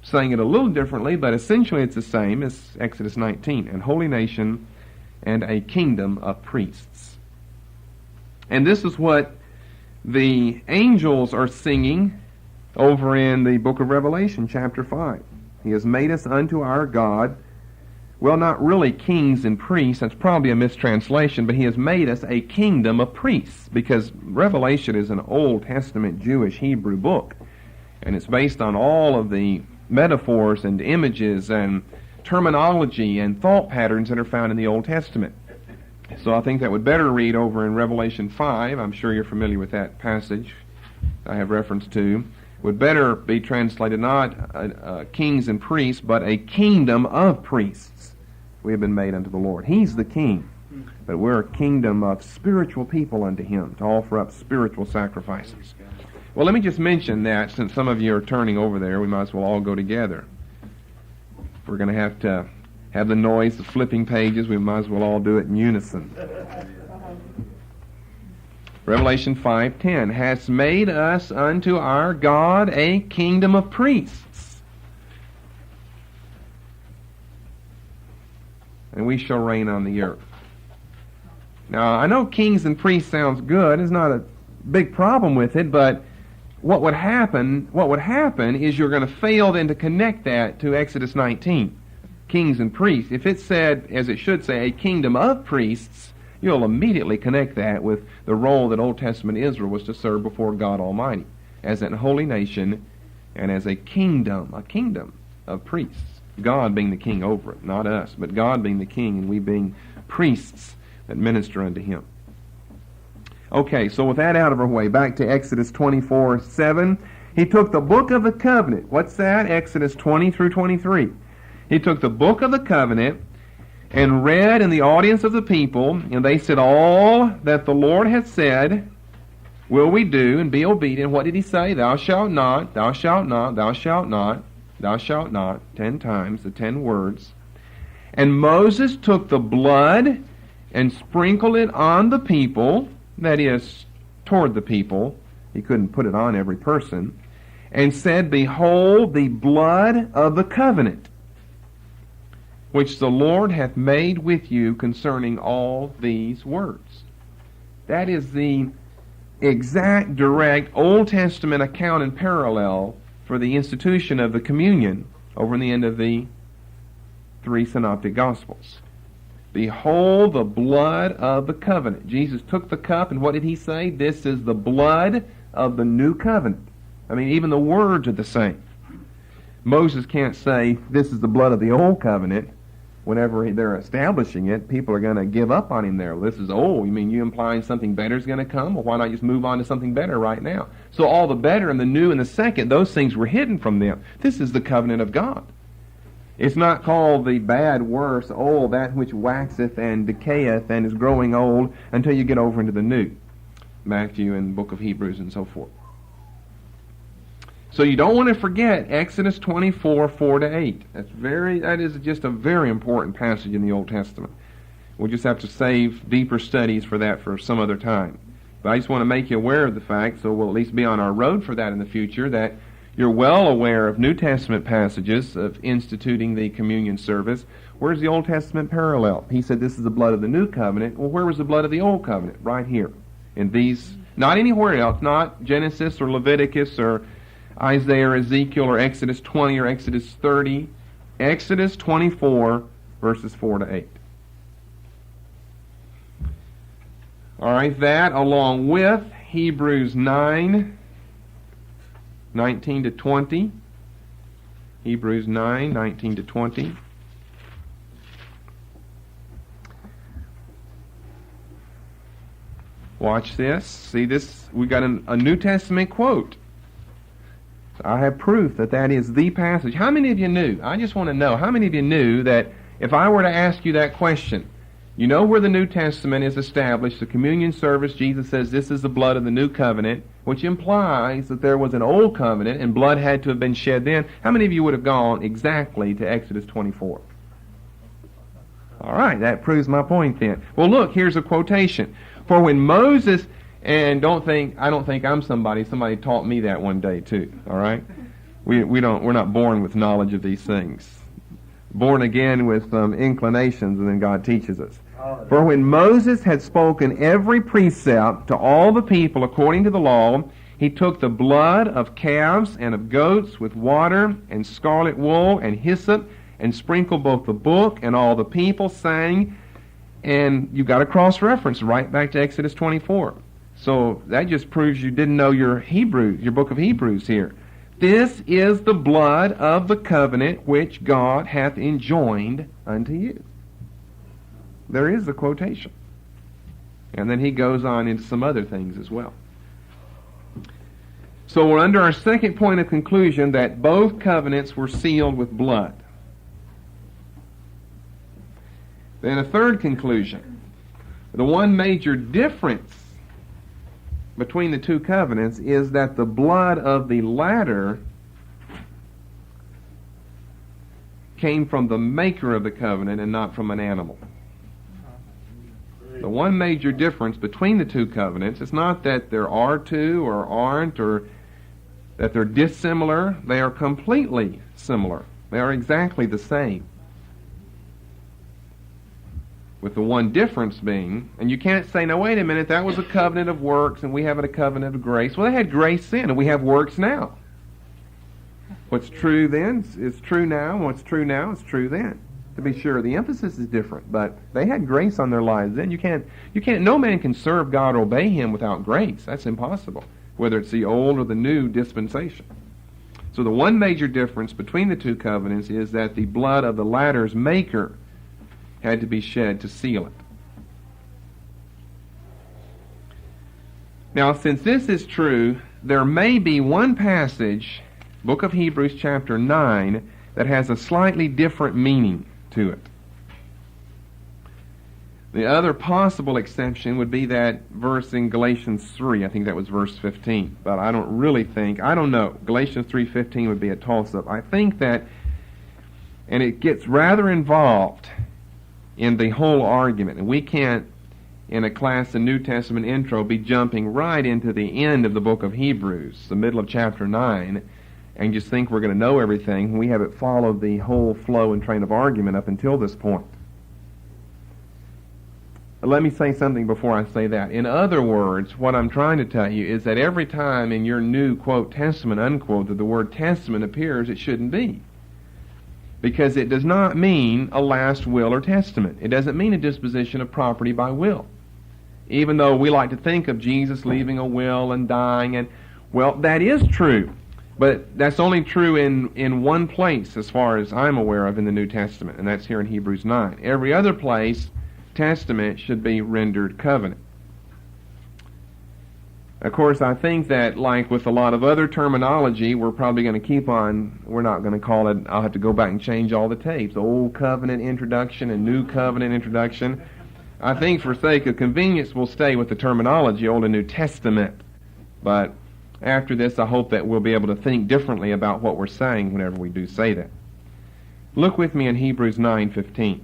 [SPEAKER 1] Saying it a little differently, but essentially it's the same as Exodus 19. An holy nation and a kingdom of priests. And this is what the angels are singing over in the book of Revelation, chapter 5. He has made us unto our God, well, not really kings and priests, that's probably a mistranslation, but he has made us a kingdom of priests, because Revelation is an Old Testament Jewish Hebrew book, and it's based on all of the metaphors and images and terminology and thought patterns that are found in the Old Testament. So I think that would better read over in Revelation 5, I'm sure you're familiar with that passage I have reference to, would better be translated not kings and priests, but a kingdom of priests. We have been made unto the Lord. He's the king, but we're a kingdom of spiritual people unto him to offer up spiritual sacrifices. Well, let me just mention that since some of you are turning over there, we might as well all go together. If we're going to have the noise of flipping pages, we might as well all do it in unison. Revelation 5:10, has made us unto our God a kingdom of priests, and we shall reign on the earth. Now, I know kings and priests sounds good. There's not a big problem with it, but what would happen is you're going to fail then to connect that to Exodus 19, kings and priests. If it said, as it should say, a kingdom of priests, you'll immediately connect that with the role that Old Testament Israel was to serve before God Almighty, as a holy nation and as a kingdom of priests. God being the king over it, not us, but God being the king and we being priests that minister unto him. Okay, so with that out of our way, back to Exodus 24:7. He took the book of the covenant. What's that? Exodus 20 through 23. He took the book of the covenant and read in the audience of the people, and they said, all that the Lord hath said will we do, and be obedient. What did he say? Thou shalt not, thou shalt not, thou shalt not, thou shalt not, 10 times, the 10 words. And Moses took the blood and sprinkled it on the people, that is, toward the people. He couldn't put it on every person. And said, behold, the blood of the covenant, which the Lord hath made with you concerning all these words. That is the exact, direct Old Testament account and parallel for the institution of the communion over in the end of the three synoptic gospels. Behold the blood of the covenant. Jesus took the cup, and what did he say? This is the blood of the new covenant. I mean, even the words are the same. Moses can't say, this is the blood of the old covenant. Whenever they're establishing it, people are going to give up on him there. Well, this is old. You mean you implying something better is going to come? Well, why not just move on to something better right now? So all the better and the new and the second, those things were hidden from them. This is the covenant of God. It's not called the bad, worse, old, that which waxeth and decayeth and is growing old until you get over into the new. Matthew and book of Hebrews and so forth. So you don't want to forget Exodus 24, 4-8. That is just a very important passage in the Old Testament. We'll just have to save deeper studies for that for some other time. But I just want to make you aware of the fact, so we'll at least be on our road for that in the future, that you're well aware of New Testament passages of instituting the communion service. Where's the Old Testament parallel? He said this is the blood of the new covenant. Well, where was the blood of the old covenant? Right here. In these, not anywhere else, not Genesis or Leviticus or Isaiah or Ezekiel or Exodus 20 or Exodus 30. Exodus 24, verses 4-8. All right, that along with Hebrews 9, 19-20. Hebrews 9, 19-20. Watch this. See this? We got a New Testament quote. I have proof that that is the passage. How many of you knew? I just want to know, how many of you knew that if I were to ask you that question, you know where the New Testament is established, the communion service, Jesus says this is the blood of the new covenant, which implies that there was an old covenant and blood had to have been shed then. How many of you would have gone exactly to Exodus 24? All right, that proves my point then. Well, look, here's a quotation. For when Moses... And I don't think I'm somebody. Somebody taught me that one day too. All right, we're not born with knowledge of these things. Born again with inclinations, and then God teaches us. For when Moses had spoken every precept to all the people according to the law, he took the blood of calves and of goats with water and scarlet wool and hyssop and sprinkled both the book and all the people, saying, and you've got a cross-reference right back to Exodus 24. So that just proves you didn't know your book of Hebrews here. This is the blood of the covenant which God hath enjoined unto you. There is the quotation. And then he goes on into some other things as well. So we're under our second point of conclusion that both covenants were sealed with blood. Then a third conclusion. The one major difference between the two covenants is that the blood of the latter came from the maker of the covenant and not from an animal. The one major difference between the two covenants is not that there are two or aren't or that they're dissimilar. They are completely similar. They are exactly the same. With the one difference being, and you can't say, now wait a minute, that was a covenant of works and we have a covenant of grace. Well, they had grace then and we have works now. What's true then is true now, and what's true now is true then. To be sure, the emphasis is different, but they had grace on their lives then. No man can serve God or obey Him without grace. That's impossible, whether it's the old or the new dispensation. So the one major difference between the two covenants is that the blood of the latter's maker had to be shed to seal it. Now, since this is true, there may be one passage, book of Hebrews chapter 9, that has a slightly different meaning to it. The other possible exception would be that verse in Galatians 3. I think that was verse 15. But I don't know. Galatians 3:15 would be a toss-up. I think that, and it gets rather involved in the whole argument. And we can't, in a class in New Testament intro, be jumping right into the end of the book of Hebrews, the middle of chapter 9, and just think we're going to know everything. We haven't followed the whole flow and train of argument up until this point. Let me say something before I say that. In other words, what I'm trying to tell you is that every time in your New, quote, Testament, unquote, that the word Testament appears, it shouldn't be. because it does not mean a last will or testament. It doesn't mean a disposition of property by will. Even though we like to think of Jesus leaving a will and dying, and well, that is true. But that's only true in one place as far as I'm aware of in the New Testament, and that's here in Hebrews 9. Every other place, testament should be rendered covenant. Of course, I think that, like with a lot of other terminology, we're probably going to keep on, we're not going to call it, I'll have to go back and change all the tapes, Old Covenant Introduction and New Covenant Introduction. I think for sake of convenience, we'll stay with the terminology Old and New Testament. But after this, I hope that we'll be able to think differently about what we're saying whenever we do say that. Look with me in Hebrews 9:15.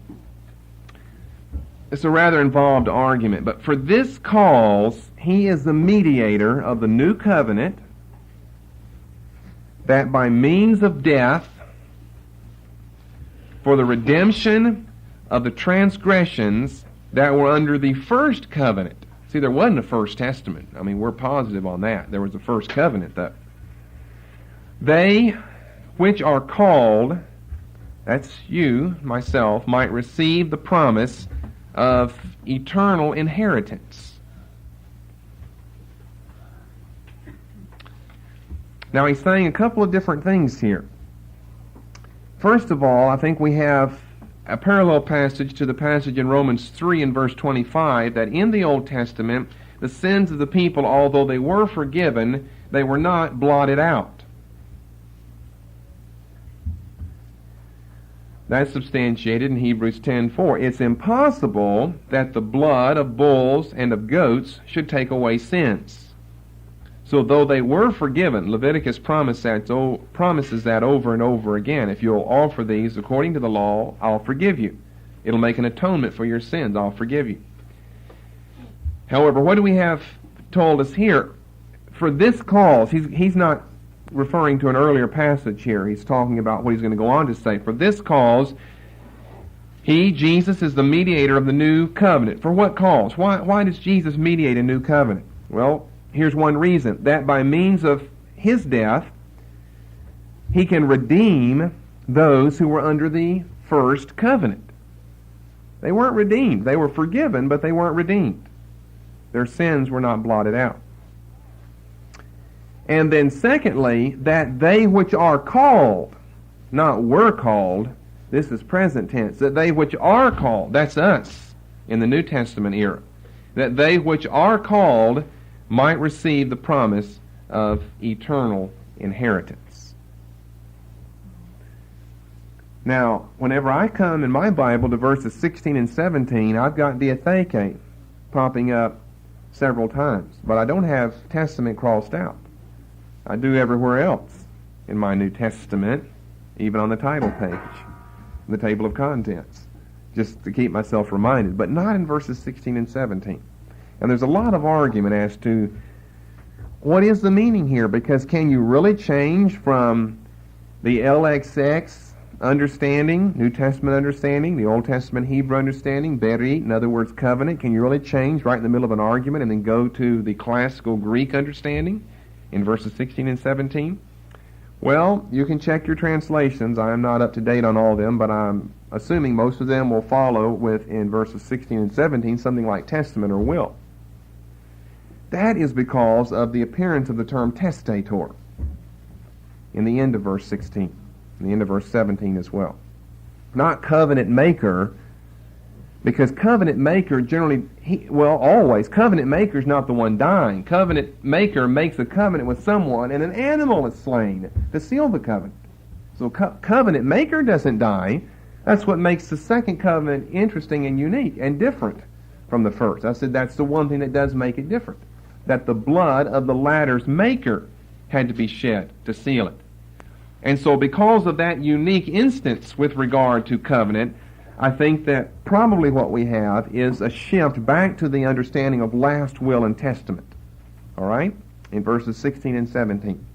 [SPEAKER 1] It's a rather involved argument, but for this cause he is the mediator of the new covenant, that by means of death, for the redemption of the transgressions that were under the first covenant. See, there wasn't a first testament. I mean, we're positive on that. There was a first covenant, though. They which are called, that's you, myself, might receive the promise of eternal inheritance. Now, he's saying a couple of different things here. First of all, I think we have a parallel passage to the passage in Romans 3 and verse 25, that in the Old Testament, the sins of the people, although they were forgiven, they were not blotted out. That's substantiated in Hebrews 10:4. It's impossible that the blood of bulls and of goats should take away sins. So though they were forgiven, Leviticus promises that over and over again. If you'll offer these according to the law, I'll forgive you. It'll make an atonement for your sins. I'll forgive you. However, what do we have told us here? For this cause, he's not referring to an earlier passage here. He's talking about what he's going to go on to say. For this cause, Jesus, is the mediator of the new covenant. For what cause? Why does Jesus mediate a new covenant? Well, here's one reason. That by means of his death, he can redeem those who were under the first covenant. They weren't redeemed. They were forgiven, but they weren't redeemed. Their sins were not blotted out. And then secondly, that they which are called, not were called, this is present tense, that they which are called, that's us in the New Testament era, that they which are called might receive the promise of eternal inheritance. Now, whenever I come in my Bible to verses 16 and 17, I've got diatheke popping up several times, but I don't have testament crossed out. I do everywhere else in my New Testament, even on the title page, the table of contents, just to keep myself reminded, but not in verses 16 and 17. And there's a lot of argument as to what is the meaning here, because can you really change from the LXX understanding, New Testament understanding, the Old Testament Hebrew understanding, berit, in other words, covenant, can you really change right in the middle of an argument and then go to the classical Greek understanding in verses 16 and 17? Well, you can check your translations. I am not up to date on all of them, but I'm assuming most of them will follow with, in verses 16 and 17, something like testament or will. That is because of the appearance of the term testator in the end of verse 16, in the end of verse 17 as well. Not covenant maker, because covenant maker generally, always, covenant maker is not the one dying. Covenant maker makes a covenant with someone, and an animal is slain to seal the covenant. So covenant maker doesn't die. That's what makes the second covenant interesting and unique and different from the first. I said that's the one thing that does make it different, that the blood of the latter's maker had to be shed to seal it. And so because of that unique instance with regard to covenant, I think that probably what we have is a shift back to the understanding of last will and testament. All right? In verses 16 and 17.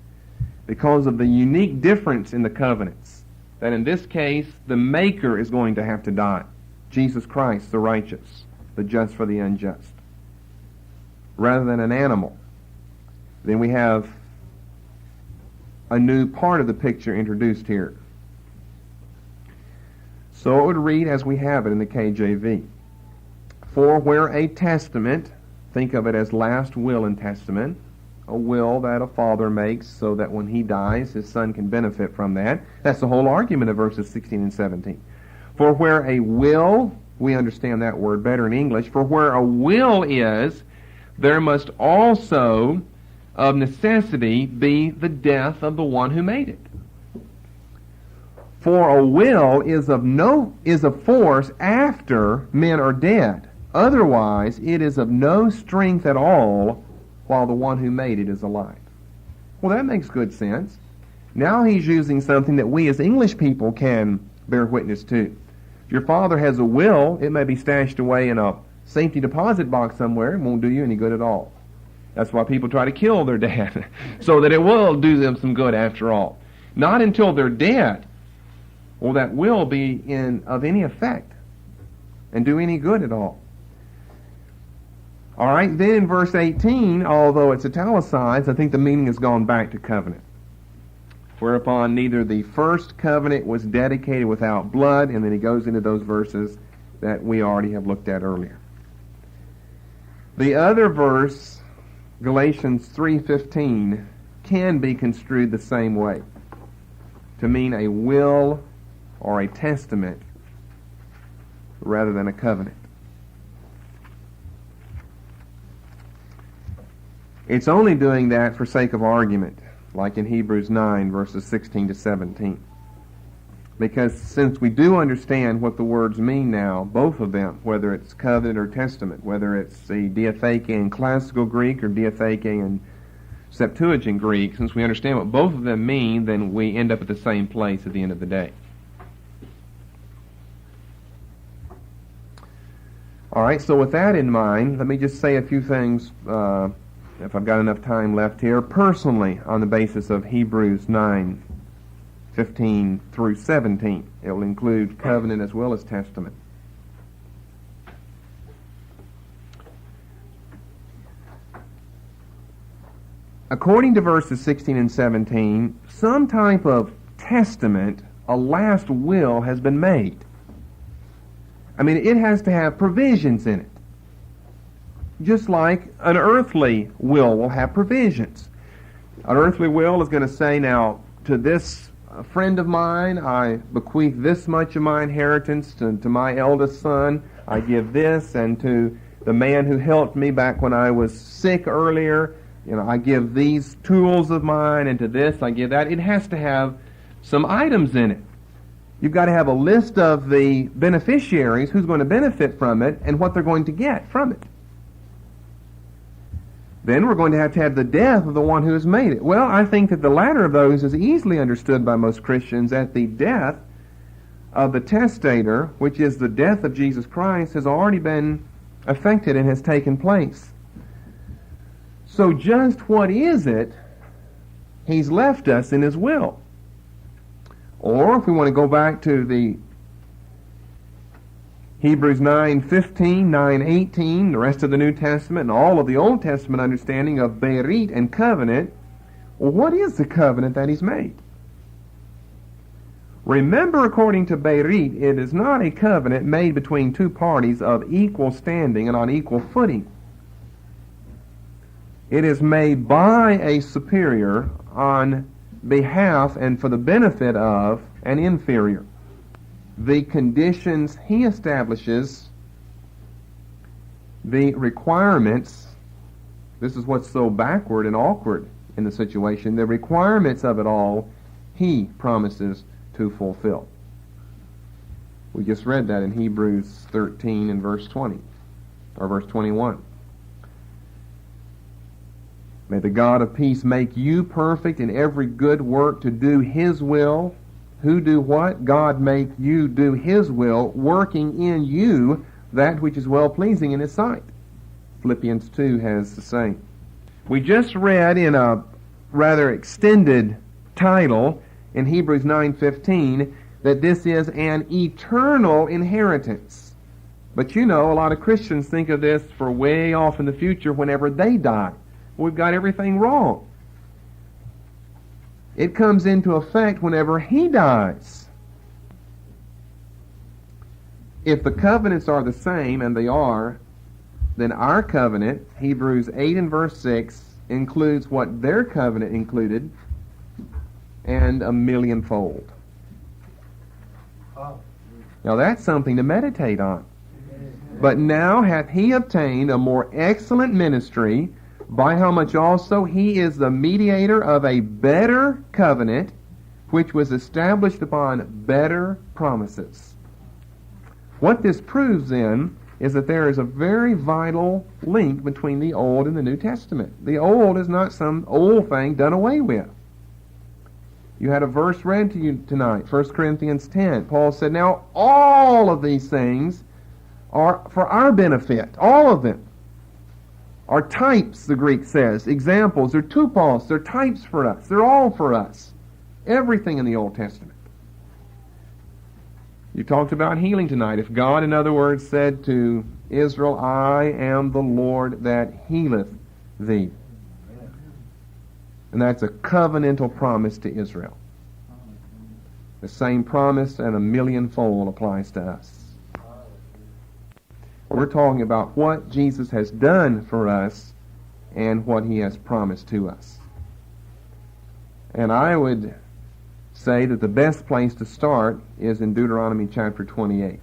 [SPEAKER 1] Because of the unique difference in the covenants, that in this case, the maker is going to have to die. Jesus Christ, the righteous, the just for the unjust, rather than an animal. Then we have a new part of the picture introduced here. So it would read as we have it in the KJV. For where a testament, think of it as last will and testament, a will that a father makes so that when he dies, his son can benefit from that. That's the whole argument of verses 16 and 17. For where a will, we understand that word better in English, for where a will is, there must also, of necessity, be the death of the one who made it. For a will is of force after men are dead. Otherwise, it is of no strength at all while the one who made it is alive. Well, that makes good sense. Now he's using something that we as English people can bear witness to. If your father has a will, it may be stashed away in a safety deposit box somewhere. It won't do you any good at all. That's why people try to kill their dad, so that it will do them some good after all. Not until they're dead will that will be of any effect and do any good at all. All right, then in verse 18, although it's italicized, I think the meaning has gone back to covenant. Whereupon neither the first covenant was dedicated without blood, and then he goes into those verses that we already have looked at earlier. The other verse, Galatians 3:15, can be construed the same way, to mean a will or a testament rather than a covenant. It's only doing that for sake of argument, like in Hebrews 9, verses 16 to 17. Because since we do understand what the words mean now, both of them, whether it's covenant or testament, whether it's the diatheke in classical Greek or diatheke in Septuagint Greek, since we understand what both of them mean, then we end up at the same place at the end of the day. All right, so with that in mind, let me just say a few things, if I've got enough time left here, personally on the basis of Hebrews 9:15 through 17. It will include covenant as well as testament. According to verses 16 and 17, some type of testament, a last will, has been made. I mean, it has to have provisions in it. Just like an earthly will have provisions. An earthly will is going to say, now, to this friend of mine, I bequeath this much of my inheritance to my eldest son. I give this, and to the man who helped me back when I was sick earlier, I give these tools of mine, and to this I give that. It has to have some items in it. You've got to have a list of the beneficiaries, who's going to benefit from it, and what they're going to get from it. Then we're going to have the death of the one who has made it. Well, I think that the latter of those is easily understood by most Christians, that the death of the testator, which is the death of Jesus Christ, has already been effected and has taken place. So just what is it he's left us in his will? Or if we want to go back to the Hebrews 9:15, 9:18, the rest of the New Testament, and all of the Old Testament understanding of berit and covenant, well, what is the covenant that he's made? Remember, according to berit, it is not a covenant made between two parties of equal standing and on equal footing. It is made by a superior on behalf and for the benefit of an inferior. The conditions he establishes, the requirements, this is what's so backward and awkward in the situation, the requirements of it all, he promises to fulfill. We just read that in Hebrews 13 and verse 20, or verse 21. May the God of peace make you perfect in every good work to do his will. Who do what? God make you do his will, working in you that which is well-pleasing in his sight. Philippians 2 has the same. We just read in a rather extended title in Hebrews 9:15 that this is an eternal inheritance. But a lot of Christians think of this for way off in the future whenever they die. We've got everything wrong. It comes into effect whenever he dies. if the covenants are the same, and they are, then our covenant, Hebrews 8 and verse 6, includes what their covenant included, and a millionfold. Now that's something to meditate on. But now hath he obtained a more excellent ministry, by how much also he is the mediator of a better covenant, which was established upon better promises. What this proves then is that there is a very vital link between the Old and the New Testament. The Old is not some old thing done away with. You had a verse read to you tonight, 1 Corinthians 10. Paul said, now all of these things are for our benefit. All of them are types, the Greek says. Examples, they're tupos, they're types for us. They're all for us. Everything in the Old Testament. You talked about healing tonight. If God, in other words, said to Israel, I am the Lord that healeth thee. And that's a covenantal promise to Israel. The same promise and a millionfold applies to us. We're talking about what Jesus has done for us and what he has promised to us. And I would say that the best place to start is in Deuteronomy chapter 28.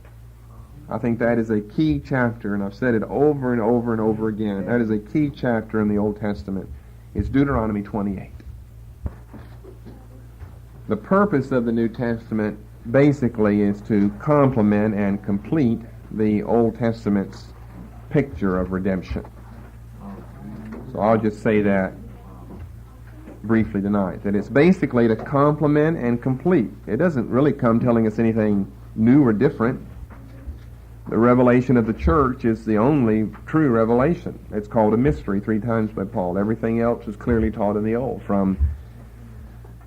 [SPEAKER 1] I think that is a key chapter, and I've said it over and over and over again. That is a key chapter in the Old Testament. It's Deuteronomy 28. The purpose of the New Testament basically is to complement and complete the Old Testament's picture of redemption. So I'll just say that briefly tonight, that it's basically to complement and complete. It doesn't really come telling us anything new or different. The revelation of the church is the only true revelation. It's called a mystery 3 times by Paul. Everything else is clearly taught in the Old, from,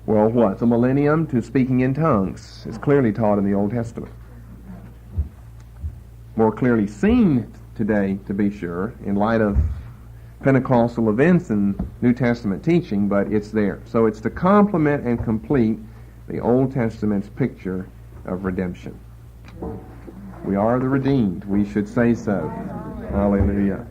[SPEAKER 1] well, the millennium to speaking in tongues is clearly taught in the Old Testament. More clearly seen today, to be sure, in light of Pentecostal events and New Testament teaching, but it's there. So it's to complement and complete the Old Testament's picture of redemption. We are the redeemed. We should say so. Hallelujah.